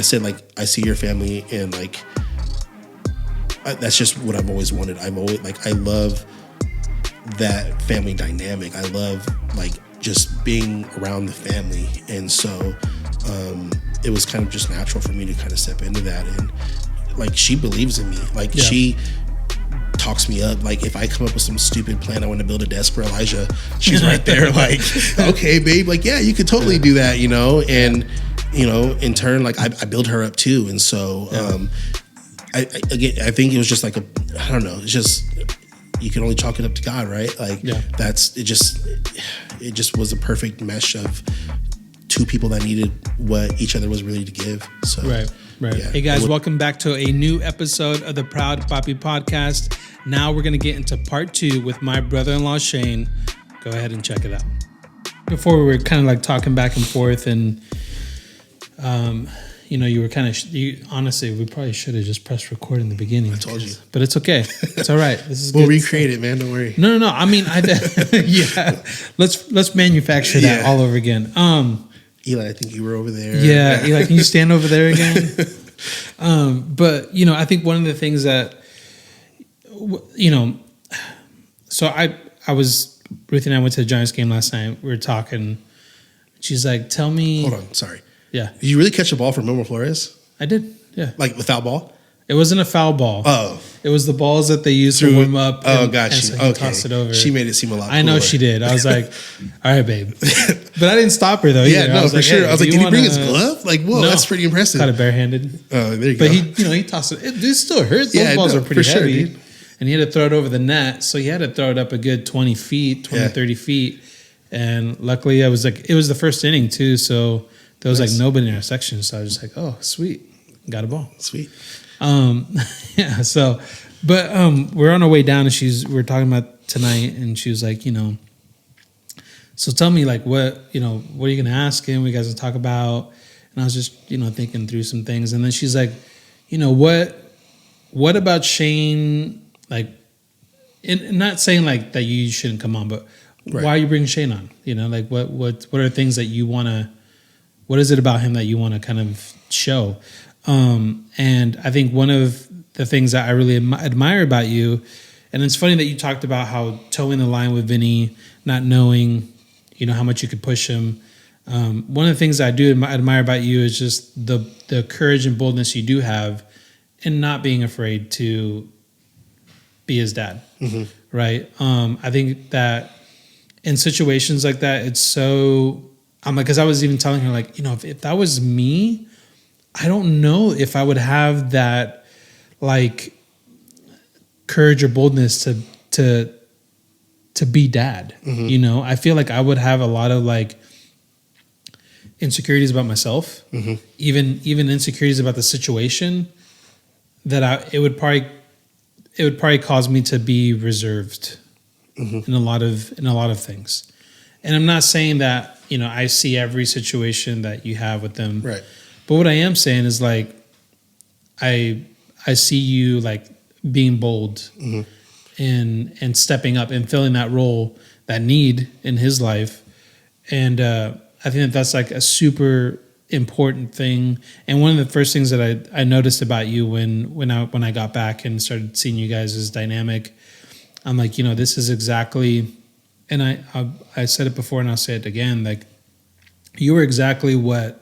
I said, like, I see your family, and like that's just what I've always wanted. I've always, like, I love that family dynamic. I love, like, just being around the family. And so it was kind of just natural for me to kind of step into that. And like, she believes in me. Like, she talks me up. Like, if I come up with some stupid plan, I want to build a desk for Elijah, she's right there like, okay, babe, like, yeah, you could totally do that, you know? And, you know, in turn, like, I build her up too. And so I think it was just like I don't know, it's just, you can only chalk it up to God, right? Like, it just was a perfect mesh of two people that needed what each other was ready to give. So right. Yeah, hey guys, welcome back to a new episode of the Proud Papi podcast. Now we're going to get into part 2 with my brother-in-law, Shane. Go ahead and check it out. Before, we were kind of like talking back and forth, and you know, you were kind of, honestly, we probably should have just pressed record in the beginning. I told you. But it's okay. It's all right. This is we'll good recreate it, man. Don't worry. No. I mean, yeah. Let's manufacture that all over again. Eli, I think you were over there. Yeah, Eli, can you stand over there again? But, you know, I think one of the things that, you know, so Ruth and I went to the Giants game last night. We were talking. She's like, tell me. Hold on, sorry. Yeah. Did you really catch a ball from Memo Flores? I did, yeah. Like without ball? It wasn't a foul ball. Oh. It was the balls that they used to warm up. Gotcha. And so he tossed it over. She made it seem a lot cooler. I know she did. I was like, all right, babe. But I didn't stop her, though, either. Yeah, no, for sure. I was like, did he bring his glove? Like, whoa, that's pretty impressive. Caught it barehanded. Oh, there you go. But he tossed it. It still hurts. Those balls are pretty heavy. Sure, and he had to throw it over the net. So he had to throw it up a good 20 feet, 30 feet. And luckily, it was the first inning, too. So there was like nobody in our section. So I was just like, oh, sweet. Got a ball. Sweet. Yeah, so, but we're on our way down, and we're talking about tonight, and she was like, you know, so tell me, like, what are you going to ask him? What you guys going to talk about? And I was just, you know, thinking through some things, and then she's like, you know, what about Shane? Like, and not saying like that you shouldn't come on, but why are you bringing Shane on? You know, like what are things that you want to? What is it about him that you want to kind of show? And I think one of the things that I really admire about you, and it's funny that you talked about how towing the line with Vinny, not knowing, you know, how much you could push him. One of the things I do admire about you is just the courage and boldness you do have in not being afraid to be his dad. Mm-hmm. Right. I think that in situations like that, it's so, I'm like, cause I was even telling her, like, you know, if that was me, I don't know if I would have that like courage or boldness to be dad. Mm-hmm. You know, I feel like I would have a lot of like insecurities about myself, mm-hmm. even insecurities about the situation that it would probably cause me to be reserved mm-hmm. in a lot of things. And I'm not saying that, you know, I see every situation that you have with them. Right. But what I am saying is like, I see you like being bold mm-hmm. and stepping up and filling that role, that need in his life. And I think that's like a super important thing. And one of the first things that I noticed about you when I got back and started seeing you guys' dynamic, I'm like, you know, this is exactly, and I said it before and I'll say it again, like you were exactly what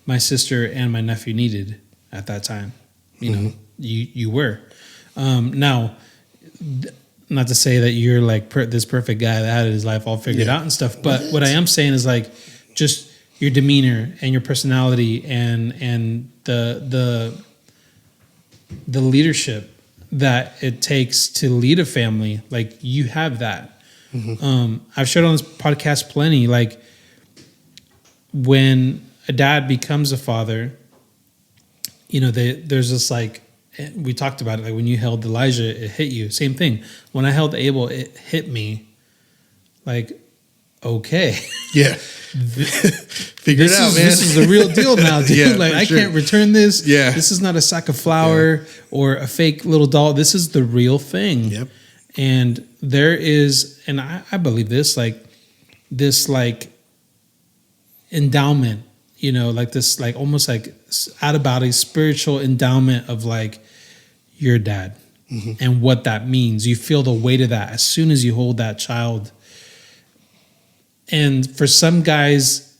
my sister and my nephew needed at that time. You know, you were. Now, not to say that you're like this perfect guy that had his life all figured out and stuff, but what I am saying is like just your demeanor and your personality and the leadership that it takes to lead a family. Like you have that. Mm-hmm. I've shared on this podcast plenty. Like when a dad becomes a father, you know, there's this like, we talked about it, like when you held Elijah, it hit you. Same thing. When I held Abel, it hit me like, okay. Yeah. Figure it out, man. This is the real deal now, dude. Yeah, like I can't return this. Yeah. This is not a sack of flour or a fake little doll. This is the real thing. Yep. And there is, and I believe this like endowment, you know, like this, like almost like out of body spiritual endowment of like your dad and what that means. You feel the weight of that as soon as you hold that child. And for some guys,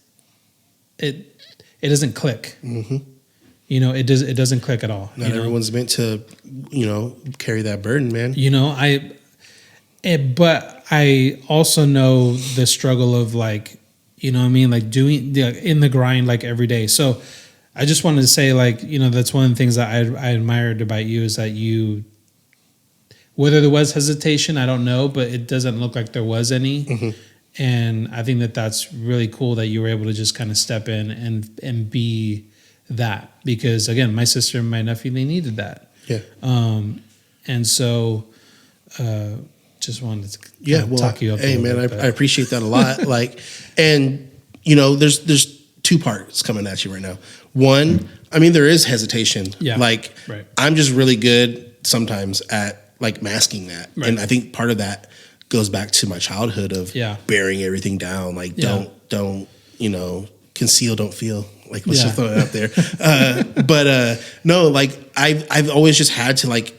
it doesn't click. You know, it doesn't click at all. Not everyone's meant to, you know, carry that burden, man. You know, but I also know the struggle of like, you know what I mean? Like doing in the grind, like every day. So I just wanted to say, like, you know, that's one of the things that I admired about you is that you, whether there was hesitation, I don't know, but it doesn't look like there was any. And I think that that's really cool that you were able to just kind of step in and be that, because again, my sister and my nephew, they needed that. Yeah. And so, just wanted to talk you up. Hey man, I appreciate that a lot. Like, and you know, there's two parts coming at you right now. One, I mean, there is hesitation. Yeah. Like, right. I'm just really good sometimes at like masking that. Right. And I think part of that goes back to my childhood of bearing everything down. Like, don't, you know, conceal, don't feel. Like, let's just throw it out there. But no, like I've always just had to like,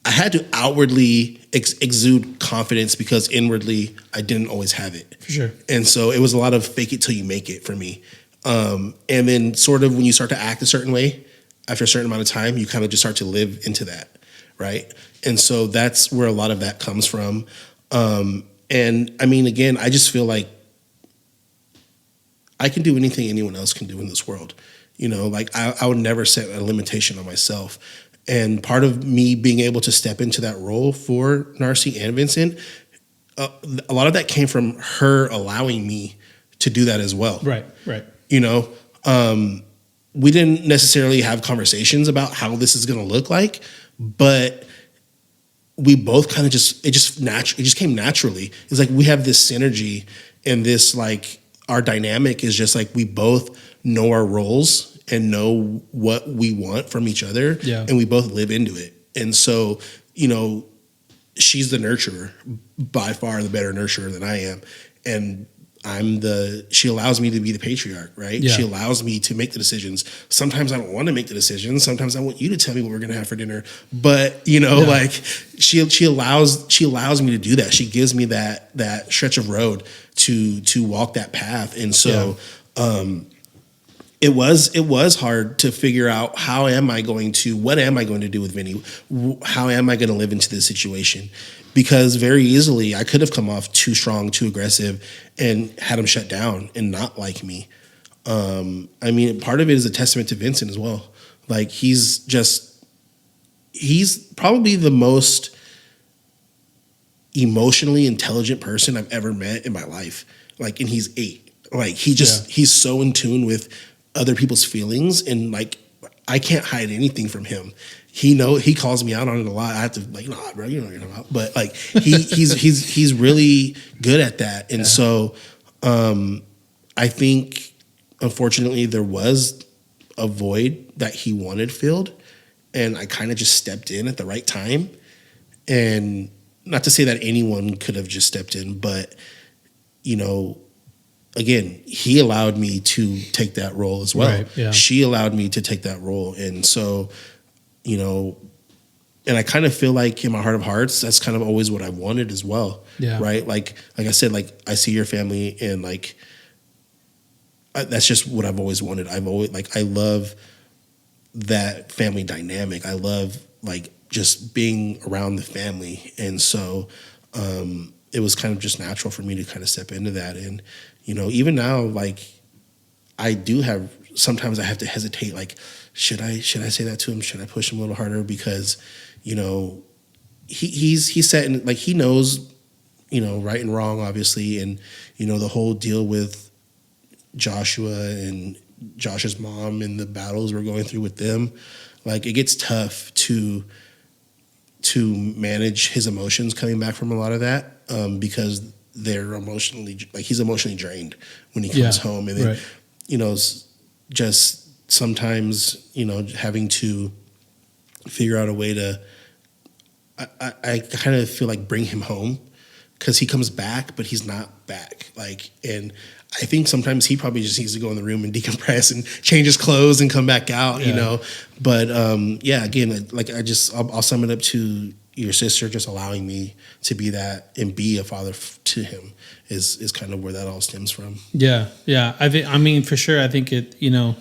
I had to outwardly exude confidence because inwardly I didn't always have it. For sure. And so it was a lot of fake it till you make it for me. And then sort of when you start to act a certain way, after a certain amount of time, you kind of just start to live into that, right? And so that's where a lot of that comes from. And I mean, again, I just feel like I can do anything anyone else can do in this world. You know, like I would never set a limitation on myself. And part of me being able to step into that role for Narcy and Vincent, a lot of that came from her allowing me to do that as well. Right, right. You know, we didn't necessarily have conversations about how this is going to look like, but we both kind of it just came naturally. It's like we have this synergy and this like our dynamic is just like we both know our roles and know what we want from each other, and we both live into it. And so, you know, she's the nurturer, by far the better nurturer than I am, and she allows me to be the patriarch, right? Yeah. She allows me to make the decisions. Sometimes I don't want to make the decisions. Sometimes I want you to tell me what we're going to have for dinner. But, you know, like she allows me to do that. She gives me that stretch of road to walk that path. And so, it was hard to figure out what am I going to do with Vinny? How am I going to live into this situation? Because very easily I could have come off too strong, too aggressive, and had him shut down and not like me. I mean, part of it is a testament to Vincent as well. Like he's probably the most emotionally intelligent person I've ever met in my life. Like, and he's 8. Like he's so in tune with other people's feelings, and like I can't hide anything from him. He calls me out on it a lot. I have to like, nah, bro, you know what you're talking about. But like he's really good at that. And so I think unfortunately there was a void that he wanted filled, and I kind of just stepped in at the right time. And not to say that anyone could have just stepped in, but you know, again, he allowed me to take that role as well. Right, yeah. She allowed me to take that role. And so, you know, and I kind of feel like in my heart of hearts, that's kind of always what I wanted as well. Yeah. Right. Like I said, like I see your family and like, that's just what I've always wanted. I love that family dynamic. I love like just being around the family. And so, it was kind of just natural for me to kind of step into that. And, you know, even now, like sometimes I have to hesitate. Like, should I say that to him? Should I push him a little harder? Because, you know, he's set in, like, he knows, you know, right and wrong, obviously. And, you know, the whole deal with Joshua and Josh's mom and the battles we're going through with them, like, it gets tough to manage his emotions coming back from a lot of that, because they're emotionally, like, he's emotionally drained when he comes home. And then, you know, just sometimes, you know, having to figure out a way to, I kind of feel like bring him home, because he comes back, but he's not back. Like, and I think sometimes he probably just needs to go in the room and decompress and change his clothes and come back out, you know. But yeah, again, like I'll sum it up to your sister just allowing me to be that and be a father to him is kind of where that all stems from. Yeah, yeah. I mean, for sure. I think it. You know,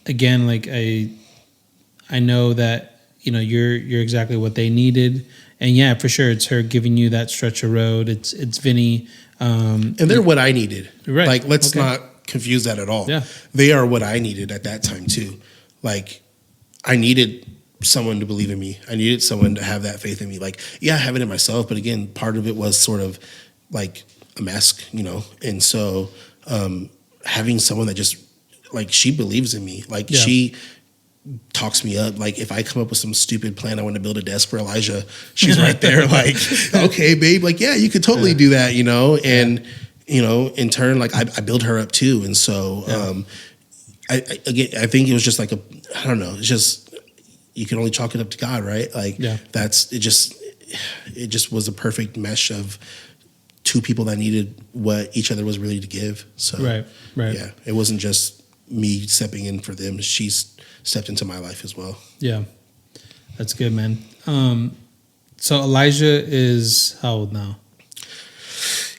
again, like I know that you're exactly what they needed, and yeah, for sure, it's her giving you that stretch of road. It's Vinny. And they're what I needed. Right. Like, let's not confuse that at all. Yeah. They are what I needed at that time too. Like, I needed someone to believe in me. I needed someone to have that faith in me. Like, yeah, I have it in myself, but again, part of it was sort of like a mask, And so having someone that just, like, she believes in me. Like, she talks me up. Like, if I come up with some stupid plan, I want to build a desk for Elijah, she's right there like, okay, babe, like, yeah, you could totally do that, and in turn, like, I build her up too. And so I think it was just like I don't know, it's just, you can only chalk it up to God, right? Like, it just was a perfect mesh of two people that needed what each other was ready to give. So right. Yeah, it wasn't just me stepping in for them. She's stepped into my life as well. Yeah. That's good, man. So Elijah is how old now?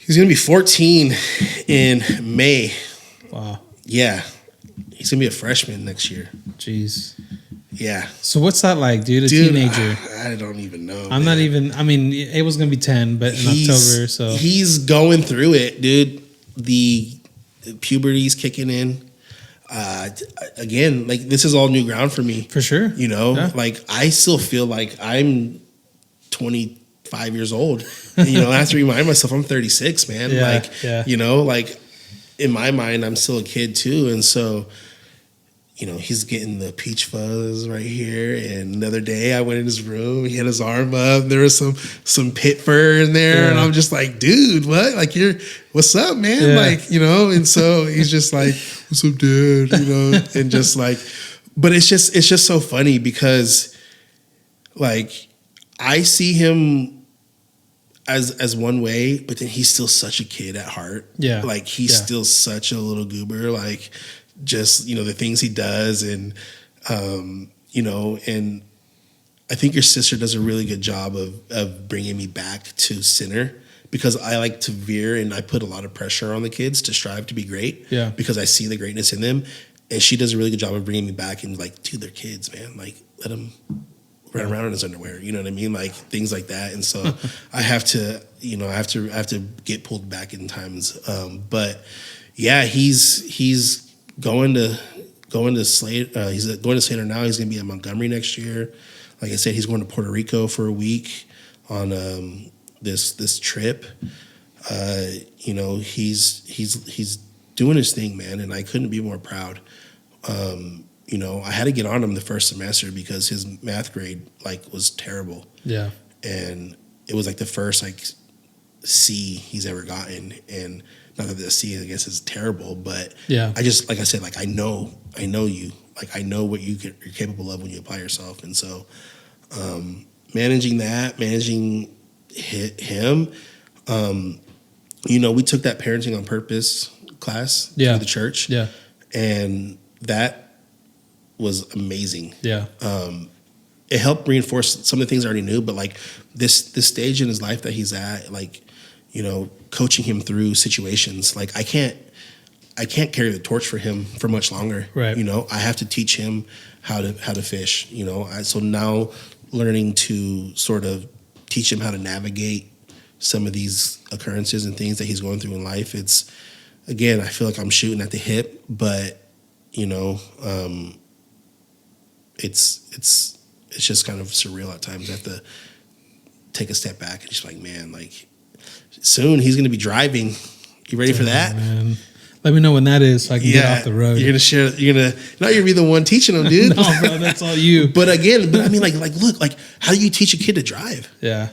He's going to be 14 in May. Wow. Yeah. He's going to be a freshman next year. Jeez. Yeah. So what's that like, dude? A teenager? I don't even know. I'm not even, I mean, Abel's going to be 10, but in October, so. He's going through it, dude. The puberty's kicking in. Again, like, this is all new ground for me. For sure. Like, I still feel like I'm 25 years old. And, I have to remind myself I'm 36, man. Like, in my mind, I'm still a kid too. And so, he's getting the peach fuzz right here. And the other day I went in his room, he had his arm up. There was some pit fur in there. Yeah. And I'm just like, dude, what? Like, what's up, man? Yeah. Like, and so he's just like, what's up, dude? And just like, but it's just so funny because, like, I see him as one way, but then he's still such a kid at heart. Yeah. Like, he's still such a little goober. Like, just, the things he does. And, and I think your sister does a really good job of bringing me back to center, because I like to veer and I put a lot of pressure on the kids to strive to be great. Yeah. Because I see the greatness in them. And she does a really good job of bringing me back and, like, dude, they're kids, man. Like, let them run around in his underwear. You know what I mean? Like, things like that. And so I have to, I have to get pulled back in times. But yeah, he's going to Slater. He's going to Slater now. He's going to be at Montgomery next year. Like I said, he's going to Puerto Rico for a week on this trip. He's doing his thing, man, and I couldn't be more proud. I had to get on him the first semester because his math grade, like, was terrible. Yeah, and it was like the first, like, C he's ever gotten, and not that the C, I guess, is terrible, but yeah, I just, like I said, like, I know you, like, I know what you're capable of when you apply yourself. And so managing him, we took that parenting on purpose class through the church, and that was amazing. It helped reinforce some of the things I already knew, but, like, this stage in his life that he's at, like, coaching him through situations, like, I can't carry the torch for him for much longer. Right. I have to teach him how to fish. So now learning to sort of teach him how to navigate some of these occurrences and things that he's going through in life. It's, again, I feel like I'm shooting at the hip, but it's just kind of surreal at times. I have to take a step back and just, like, man, like, soon he's going to be driving. You ready for that? Man. Let me know when that is so I can get off the road. You're going to be the one teaching him, dude. No, bro, that's all you. But I mean, like, look, like, how do you teach a kid to drive? Yeah.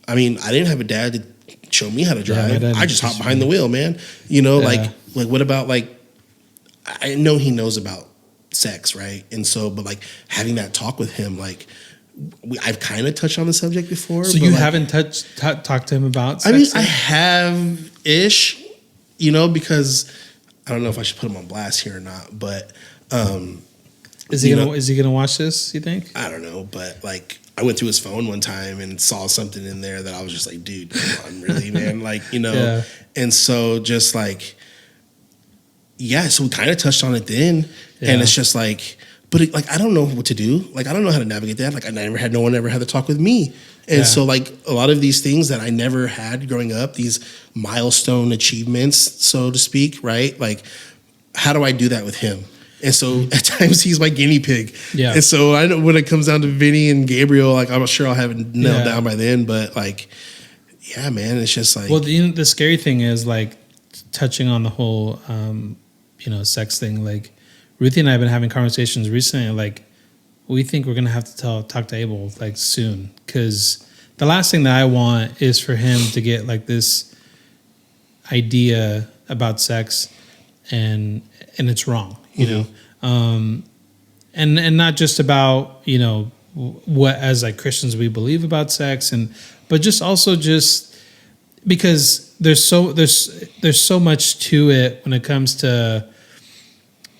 I mean, I didn't have a dad to show me how to drive. I just hopped behind the wheel, man. Like, what about, like, I know he knows about sex, right? And so, but, like, having that talk with him, like, I've kind of touched on the subject before. So you haven't talked to him about sex? I mean, I have ish, because I don't know if I should put him on blast here or not, but is he gonna watch this, you think? I don't know, but like I went through his phone one time and saw something in there that I was just like, dude, come on, really, man? Like, Yeah. And so just like, yeah, so we kind of touched on it then. Yeah. And it's just like, but I don't know what to do. Like, I don't know how to navigate that. Like, no one ever had to talk with me. And so like a lot of these things that I never had growing up, these milestone achievements, so to speak, right? Like, how do I do that with him? And so at times he's my guinea pig. Yeah. And so I know when it comes down to Vinny and Gabriel, like I'm sure I'll have it nailed down by then. But like, yeah, man, it's just like. Well, the scary thing is like touching on the whole, sex thing. Like Ruthie and I have been having conversations recently. Like we think we're gonna have to talk to Abel like soon, because the last thing that I want is for him to get like this idea about sex, and it's wrong. And not just about, what as like Christians we believe about sex, but just also just because there's so much to it when it comes to,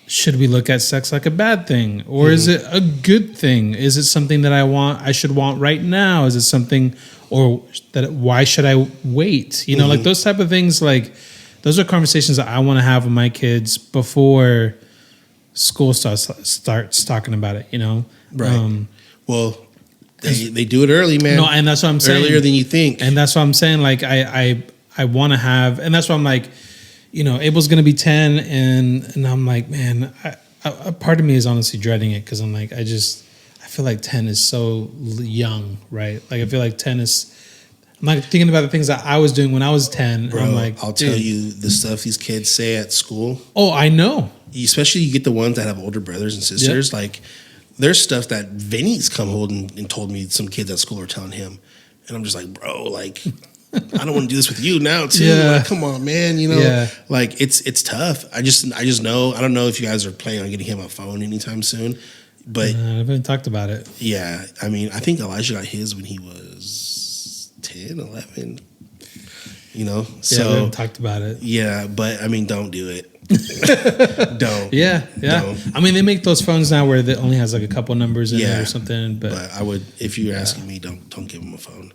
should we look at sex like a bad thing, or is it a good thing? Is it something that I should want right now? Is it something, or why should I wait? Like those type of things, like those are conversations that I want to have with my kids before school starts talking about it, Right. Well, they do it early, man. No, and that's what I'm saying. Earlier than you think. And that's what I'm saying. Like I want to have, and that's why I'm like, Abel's going to be 10, and I'm like, man, a part of me is honestly dreading it, because I'm like, I feel like 10 is so young, right? Like I feel like 10 is. I'm like thinking about the things that I was doing when I was 10. Bro, I'm like, I'll tell you the stuff these kids say at school. Oh, I know. Especially you get the ones that have older brothers and sisters. Yep. Like there's stuff that Vinny's come holding and told me some kids at school are telling him. And I'm just like, bro, like I don't want to do this with you now too. Yeah. Like, come on, man. Like it's tough. I just know. I don't know if you guys are planning on getting him a phone anytime soon. But I haven't talked about it. Yeah. I mean, I think Elijah got his when he was 10, 11, so we haven't talked about it. Yeah, but I mean, don't do it. Don't. Yeah. Don't. I mean, they make those phones now where it only has like a couple numbers in it or something. But I would, if you're asking me, don't give them a phone.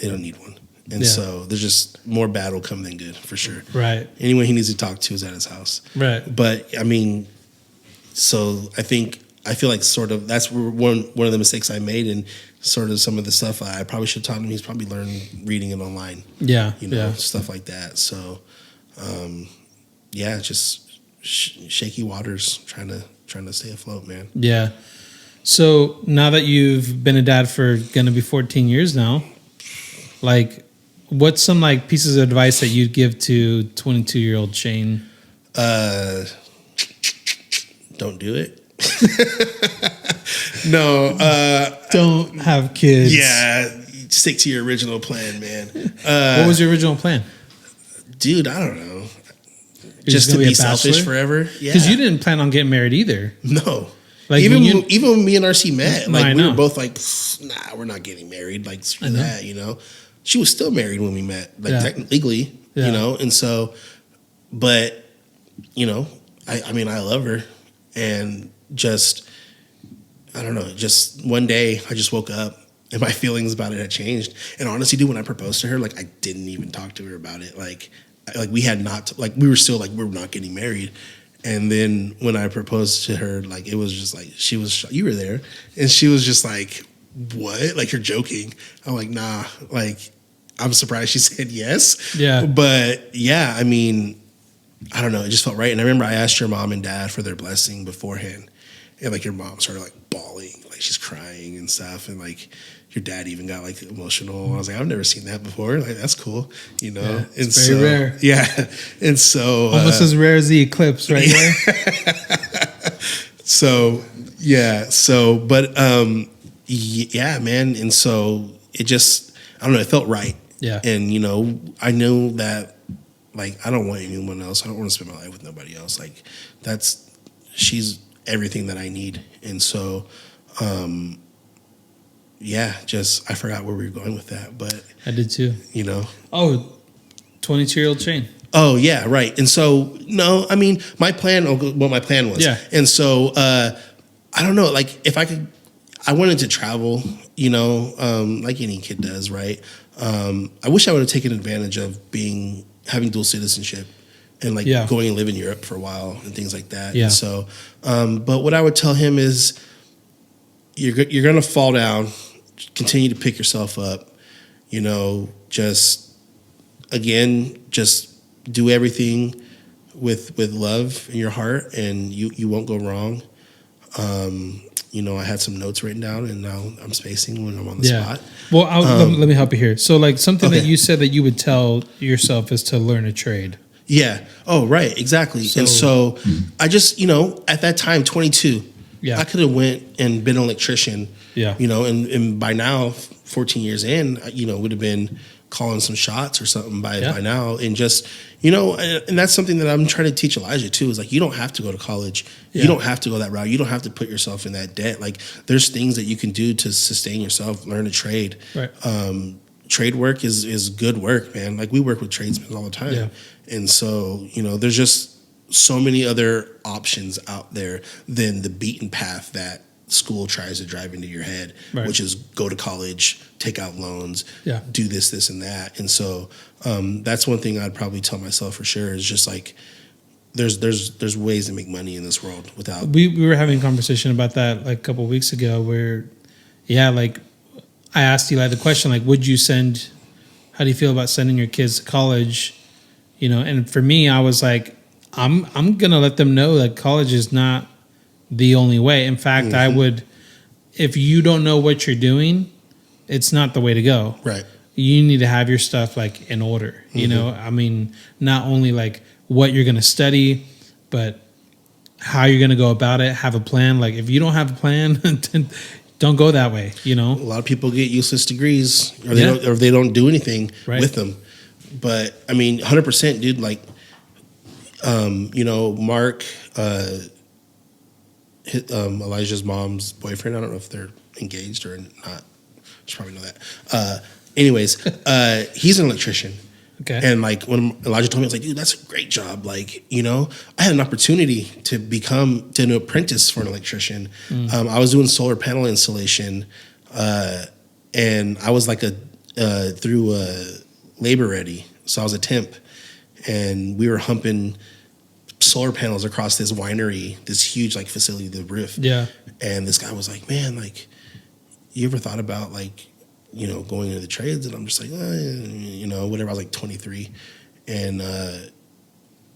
They don't need one. And so there's just more bad will come than good for sure. Right. Anyone he needs to talk to is at his house. Right. But I mean, so I feel like sort of that's one of the mistakes I made, and sort of some of the stuff I probably should have taught him. He's probably learned reading it online. Yeah. Stuff like that. So, just shaky waters, trying to stay afloat, man. Yeah. So now that you've been a dad for gonna be 14 years now, like, what's some like pieces of advice that you'd give to 22-year-old Shane? Don't do it. No. Don't have kids. Yeah. Stick to your original plan, man. What was your original plan? Dude, I don't know. Just to be selfish forever. Yeah. Because you didn't plan on getting married either. No. Like even when me and RC met, like we were both like, nah, we're not getting married. Like screw that, She was still married when we met, like legally, and so, but I mean, I love her, and just, I don't know, just one day I just woke up and my feelings about it had changed. And honestly, dude, when I proposed to her, like I didn't even talk to her about it. Like we had not, like we were still like, we're not getting married. And then when I proposed to her, like it was just like, she was, you were there, and she was just like, what? Like, you're joking. I'm like, nah, like, I'm surprised she said yes. Yeah. But yeah, I mean, I don't know. It just felt right. And I remember I asked your mom and dad for their blessing beforehand. And like your mom started like bawling, like she's crying and stuff. And like your dad even got like emotional. I was like, I've never seen that before. Like, that's cool, Yeah, and it's very rare. Yeah. And so almost as rare as the eclipse right there. So yeah. So but yeah, man. And so it just, I don't know, it felt right. Yeah. And I know that like I don't want anyone else. I don't want to spend my life with nobody else. Like she's everything that I need. And so just I forgot where we were going with that, but I did too. you know. Oh, 22-year-old Shane. Oh yeah, right. And so no, I mean my plan. What my plan was. Yeah. And so I don't know. Like if I could, I wanted to travel. You know, like any kid does, right? I wish I would have taken advantage of having dual citizenship and like going and live in Europe for a while and things like that. Yeah. And so, but what I would tell him is, you're gonna fall down. Continue to pick yourself up. You know, just do everything with love in your heart, and you won't go wrong. You know, I had some notes written down, and now I'm spacing when I'm on the spot. Well, let me help you here. So, like something that you said that you would tell yourself is to learn a trade. Yeah. Oh, right. Exactly. And so I just, you know, at that time, 22, I could have went and been an electrician. Yeah. You know, and by now, 14 years in, you know, would have been calling some shots or something by now. And just, you know, and that's something that I'm trying to teach Elijah too, is like, you don't have to go to college. Yeah. You don't have to go that route. You don't have to put yourself in that debt. Like there's things that you can do to sustain yourself, learn a trade. Right. Trade work is good work, man. Like we work with tradesmen all the time. Yeah. And so, you know, there's just so many other options out there than the beaten path that school tries to drive into your head, which is go to college, take out loans, do this, and that. And so that's one thing I'd probably tell myself for sure is just like, there's ways to make money in this world without. We were having a conversation about that like a couple of weeks ago where, like I asked Eli the question, like, how do you feel about sending your kids to college? You know, and for me, I was like, I'm going to let them know that college is not the only way. In fact, I would, if you don't know what you're doing, it's not the way to go. Right. You need to have your stuff like in order, you know? I mean, not only like what you're going to study, but how you're going to go about it, have a plan. Like if you don't have a plan, don't go that way, you know? A lot of people get useless degrees or they don't do anything with them. But I mean, 100%, dude, like, you know, Mark, Elijah's mom's boyfriend. I don't know if they're engaged or not. I should probably know that. Anyways, he's an electrician. Okay. And like when Elijah told me, I was like, dude, that's a great job. Like, you know, I had an opportunity to an apprentice for an electrician. I was doing solar panel installation, and I was like through labor ready. So I was a temp, and we were humping solar panels across this winery, this huge like facility, the roof. Yeah. And this guy was like, man, like, you ever thought about like, you know, going into the trades? And I'm just like, you know, whatever. I was like 23. And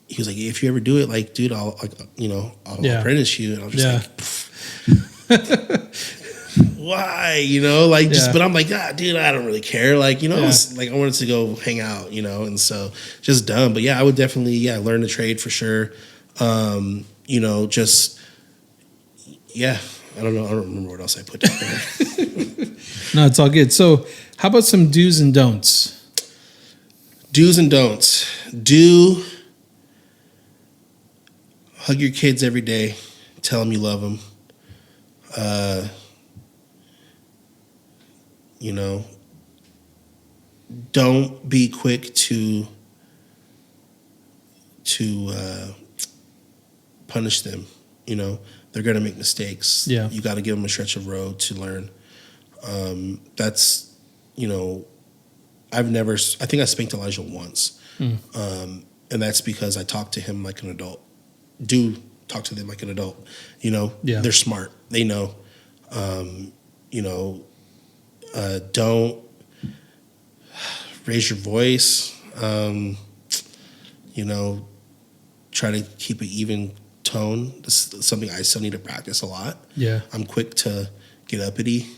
he was like, if you ever do it, like, dude, I'll apprentice you. And I was just like, why? You know, like just, but I'm like, dude, I don't really care. Like, you know, like I wanted to go hang out, you know, and so just dumb. But I would definitely, learn the trade for sure. You know, just, I don't know. I don't remember what else I put down there. No, it's all good. So how about some do's and don'ts? Do's and don'ts. Hug your kids every day. Tell them you love them. You know, don't be quick to punish them. You know, they're going to make mistakes. Yeah. You got to give them a stretch of road to learn. That's, you know, I think I spanked Elijah once. And that's because I talked to him like an adult. Do talk to them like an adult. You know, they're smart. They know. You know, don't raise your voice. You know, try to keep an even tone. This is something I still need to practice a lot. Yeah, I'm quick to get uppity,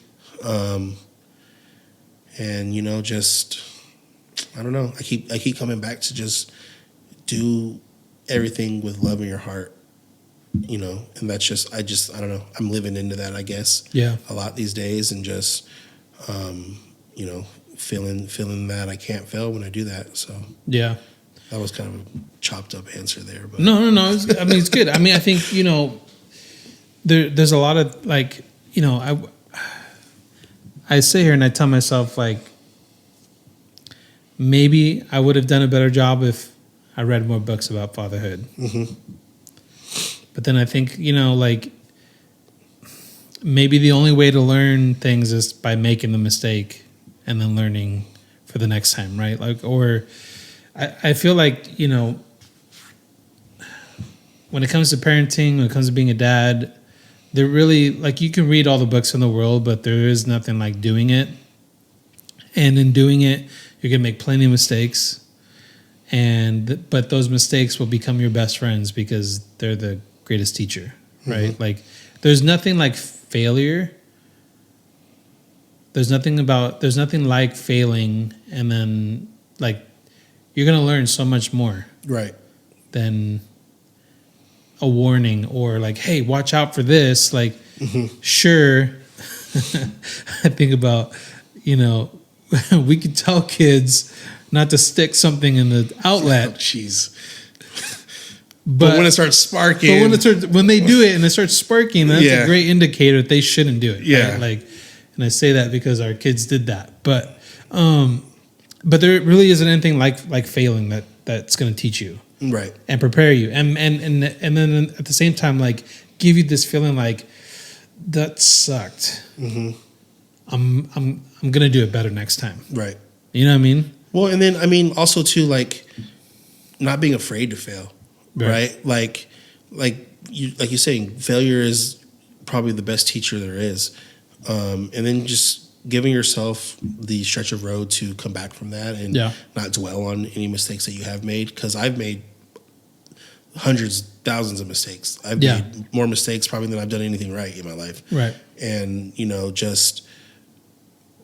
and you know, just I don't know. I keep coming back to just do everything with love in your heart. You know, and that's just I don't know. I'm living into that, I guess. Yeah, a lot these days, and just you know, feeling that I can't fail when I do that. So yeah, that was kind of a chopped up answer there. But no. I mean, it's good. I mean, I think, you know, there's a lot of like, you know, I sit here and I tell myself, like, maybe I would have done a better job if I read more books about fatherhood. Mm-hmm. But then I think, like, maybe the only way to learn things is by making the mistake and then learning for the next time, right? Like, or I feel like, when it comes to parenting, when it comes to being a dad, they're really, like, you can read all the books in the world, but there is nothing like doing it. And in doing it, you're going to make plenty of mistakes. But those mistakes will become your best friends because they're the greatest teacher, right? Mm-hmm. Like, there's nothing like failure. There's nothing like failing, and then, like, you're going to learn so much more. Right. Than a warning or like, hey, watch out for this. Like, sure. I think about, we could tell kids not to stick something in the outlet. Oh, jeez. But when it starts sparking. But when they do it and it starts sparking, that's a great indicator that they shouldn't do it. Yeah. Right? Like, and I say that because our kids did that. But there really isn't anything like failing that's going to teach you. Right. And prepare you. And then at the same time, like, give you this feeling like, that sucked. Mm-hmm. I'm going to do it better next time. Right. You know what I mean? Well, and then, I mean, also too, like, not being afraid to fail. Right? Like you're saying, failure is probably the best teacher there is. And then just giving yourself the stretch of road to come back from that and not dwell on any mistakes that you have made. Because I've made hundreds, thousands of mistakes. I've made more mistakes probably than I've done anything right in my life. Right. And,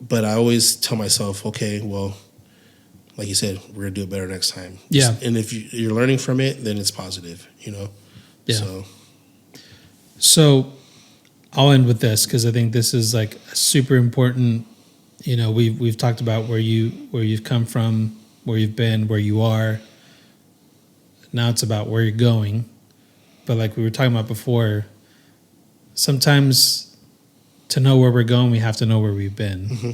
but I always tell myself, okay, well, like you said, we're going to do it better next time. Yeah. And if you're learning from it, then it's positive, Yeah. So I'll end with this because I think this is like super important. We've talked about where you've come from, where you've been, where you are. Now it's about where you're going. But like we were talking about before, sometimes to know where we're going, we have to know where we've been. Mm-hmm.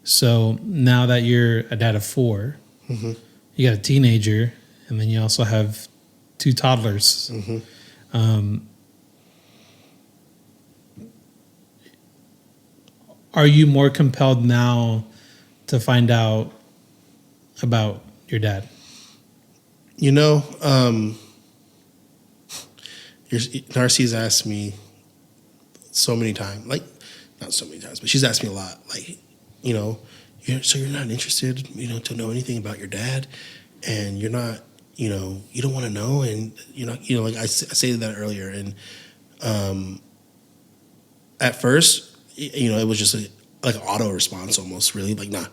So now that you're a dad of 4, mm-hmm. you got a teenager, and then you also have 2 toddlers. Mm-hmm. Are you more compelled now to find out about your dad? Narci's asked me so many times, like, not so many times, but she's asked me a lot, like, so you're not interested, to know anything about your dad, and you're not, you don't want to know, and you're not, like I said that earlier, and at first, it was just like an auto response almost, really, like, nah,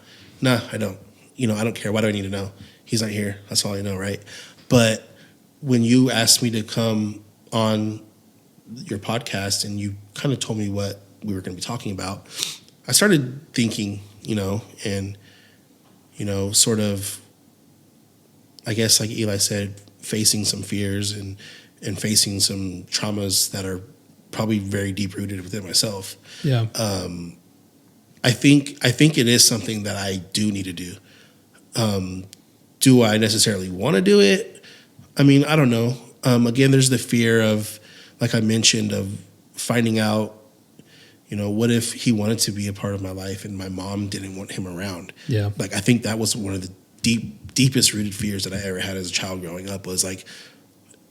I don't, I don't care. Why do I need to know? He's not here. That's all I know, right? But when you asked me to come on your podcast and you kind of told me what we were going to be talking about, I started thinking, and, sort of, I guess, like Eli said, facing some fears and facing some traumas that are probably very deep rooted within myself. Yeah. I think it is something that I do need to do. Do I necessarily want to do it? I mean, I don't know. Again, there's the fear of, like I mentioned, of finding out, what if he wanted to be a part of my life and my mom didn't want him around? Yeah. Like, I think that was one of the deepest rooted fears that I ever had as a child growing up was like,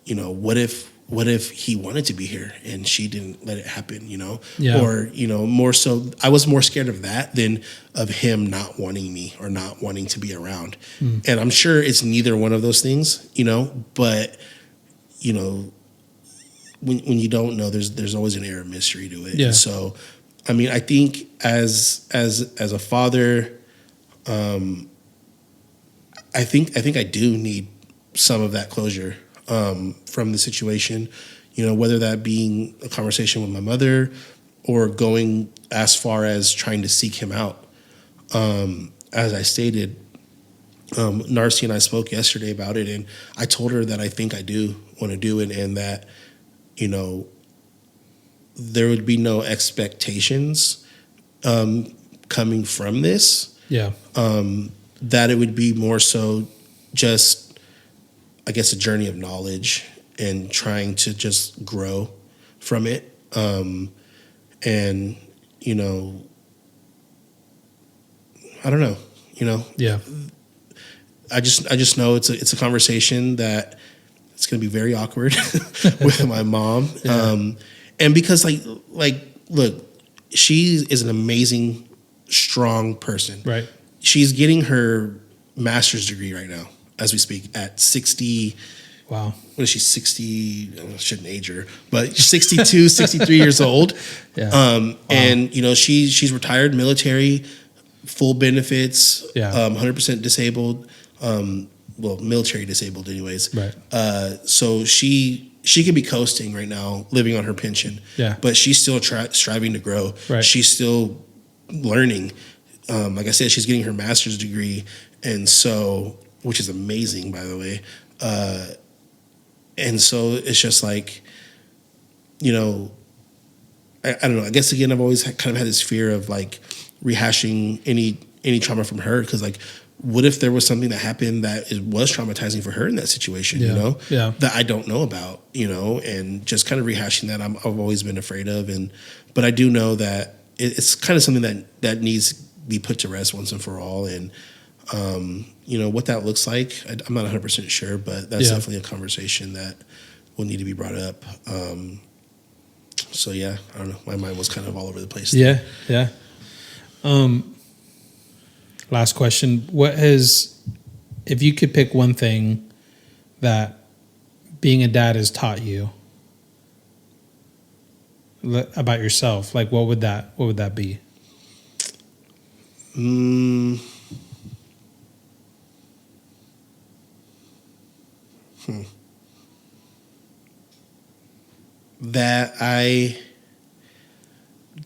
what if he wanted to be here and she didn't let it happen, Yeah. Or, more so, I was more scared of that than of him not wanting me or not wanting to be around. Mm. And I'm sure it's neither one of those things, but, when you don't know, there's always an air of mystery to it. Yeah. And so, I mean, I think as a father, I think I do need some of that closure from the situation, whether that being a conversation with my mother or going as far as trying to seek him out. As I stated, Narcy and I spoke yesterday about it, and I told her that I think I do want to do it, and that, there would be no expectations coming from this. Yeah. That it would be more so just, I guess, a journey of knowledge and trying to just grow from it. And, you know, I don't know, you know. Yeah. I just know it's a conversation that it's going to be very awkward with my mom. Yeah. And because like, look, she is an amazing, strong person. Right. She's getting her master's degree right now as we speak at 60. Wow. What is she, 60? I shouldn't age her, but 62, 63 years old. Yeah. Wow. And, you know, she's retired military, full benefits, Yeah. 100% disabled, well, military disabled anyways. Right. So she could be coasting right now, living on her pension. Yeah. But she's still striving to grow. Right. She's still learning. Like I said, she's getting her master's degree. And so, which is amazing, by the way. And so it's just like, you know, I don't know. I guess, again, I've always kind of had this fear of like rehashing any trauma from her. Because like, what if there was something that happened that was traumatizing for her in that situation, Yeah. you know, that I don't know about, you know, and just kind of rehashing that I've always been afraid of. But I do know that it's kind of something that needs to be put to rest once and for all. And, you know, what that looks like, I'm not 100% sure, but that's definitely a conversation that will need to be brought up. So, yeah, I don't know. My mind was kind of all over the place. Yeah. Yeah. Last question. If you could pick one thing that being a dad has taught you about yourself, like what would that be? That I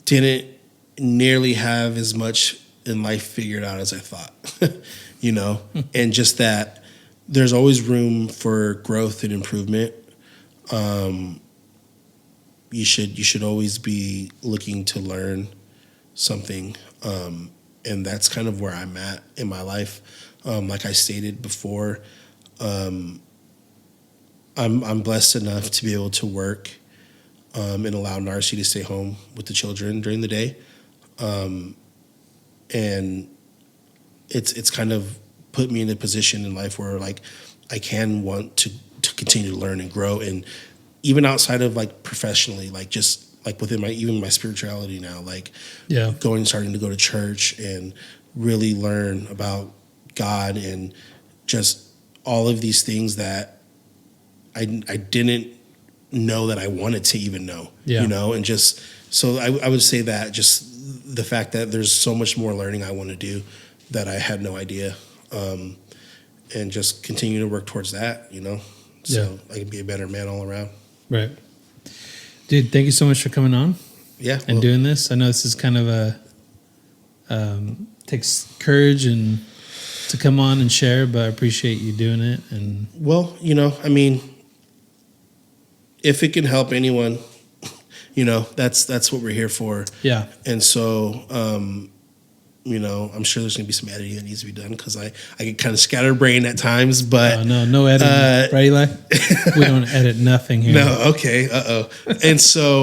didn't nearly have as much in life figured out as I thought, you know, and just that there's always room for growth and improvement. You should always be looking to learn something, and that's kind of where I'm at in my life. Like I stated before, I'm blessed enough to be able to work and allow Narcy to stay home with the children during the day. And it's kind of put me in a position in life where like I can want to continue to learn and grow, and even outside of like professionally, like just like within my spirituality now, like starting to go to church and really learn about God and just all of these things that I didn't know that I wanted to even know, you know, and just so I would say that just the fact that there's so much more learning I want to do that I had no idea, and just continue to work towards that, you know, so I can be a better man all around. Right. Dude, thank you so much for coming on. Yeah. And doing this. I know this is kind of takes courage and to come on and share, but I appreciate you doing it. And well, you know, I mean, if it can help anyone, you know, that's what we're here for. Yeah. And so, you know, I'm sure there's going to be some editing that needs to be done because I get kind of scatterbrained at times, but no editing, right, Eli? We don't edit nothing here. No, okay, And so,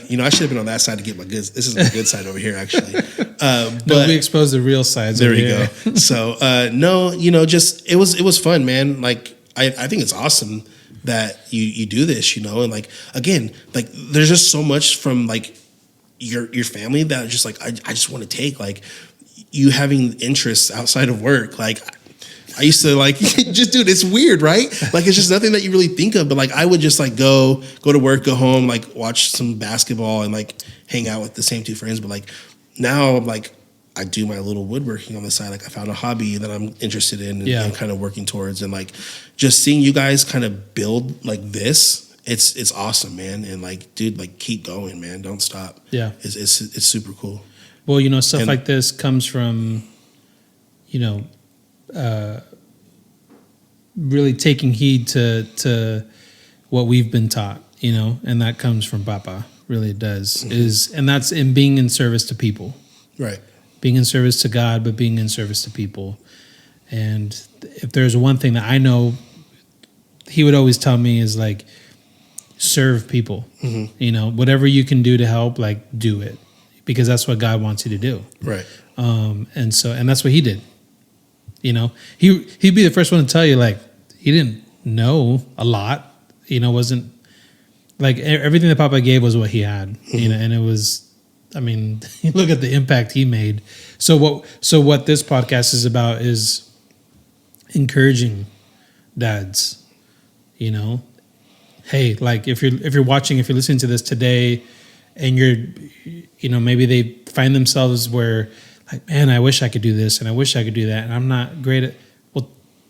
you know, I should have been on that side to get my goods. This is my good side over here, actually. But we expose the real sides. There you go. So, no, you know, just it was fun, man. Like I think it's awesome that you do this, you know, and like again, like there's just so much from like your family that just like I just want to take, like you having interests outside of work. Like I used to like just dude, it's weird, right? Like it's just nothing that you really think of, but like I would just like go to work, go home, like watch some basketball and like hang out with the same two friends. But like now I'm like I do my little woodworking on the side. Like I found a hobby that I'm interested in and kind of working towards, and like just seeing you guys kind of build like this, it's awesome, man. And like, dude, like keep going, man. Don't stop. Yeah. It's super cool. Well, you know, stuff like this comes from, you know, really taking heed to what we've been taught, you know, and that comes from Papa. Really, it does. And that's in being in service to people. Right. being in service to God, but being in service to people. And if there's one thing that I know, he would always tell me is like, serve people. You know, whatever you can do to help, like, do it, because that's what God wants you to do. Right. And that's what he did. You know, he'd be the first one to tell you, like, he didn't know a lot. You know, wasn't like everything that Papa gave was what he had. You know, and it was, I mean, look at the impact he made. So what this podcast is about is encouraging dads. You know, hey, like if you're watching, if you're listening to this today, and you know, maybe they find themselves where, like, man, I wish I could do this and I wish I could do that, and I'm not great at. Well,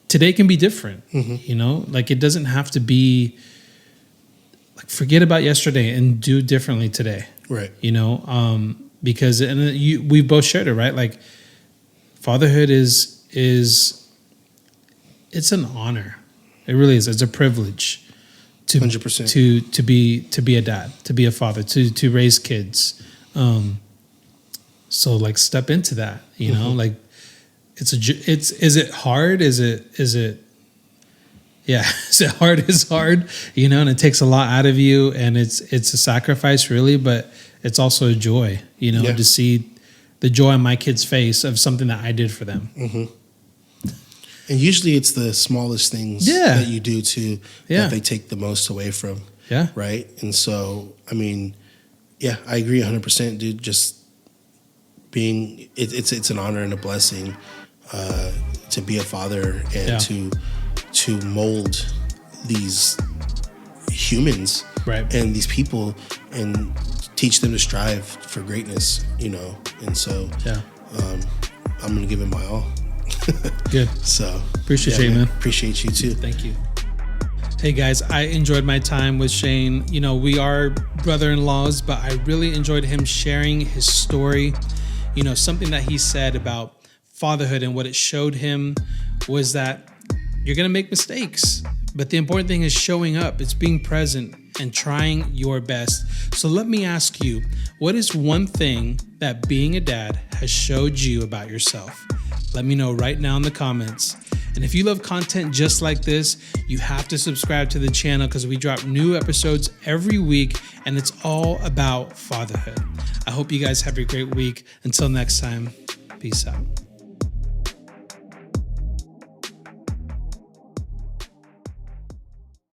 today can be different. You know, like, it doesn't have to be like, forget about yesterday and do differently today. Right. You know, because we've both shared it, right? Like, fatherhood is it's an honor. It really is. It's a privilege to 100% to be a dad, to be a father, to raise kids. So like, step into that, you know, like, is it hard? Is it yeah, is it hard? It's hard, you know, and it takes a lot out of you, and it's a sacrifice, really, but it's also a joy, you know, to see the joy on my kid's face of something that I did for them. And usually it's the smallest things that you do too that they take the most away from. Yeah. Right. And so, I mean, yeah, I agree 100%, dude. Just being, it's an honor and a blessing to be a father and to mold these humans and these people and teach them to strive for greatness, you know. And so I'm going to give it my all. Good. So appreciate you, man. Appreciate you too. Thank you. Hey guys, I enjoyed my time with Shane. You know, we are brother-in-laws, but I really enjoyed him sharing his story. You know, something that he said about fatherhood and what it showed him was that you're going to make mistakes, but the important thing is showing up. It's being present and trying your best. So let me ask you, what is one thing that being a dad has showed you about yourself? Let me know right now in the comments. And if you love content just like this, you have to subscribe to the channel, because we drop new episodes every week, and it's all about fatherhood. I hope you guys have a great week. Until next time, peace out.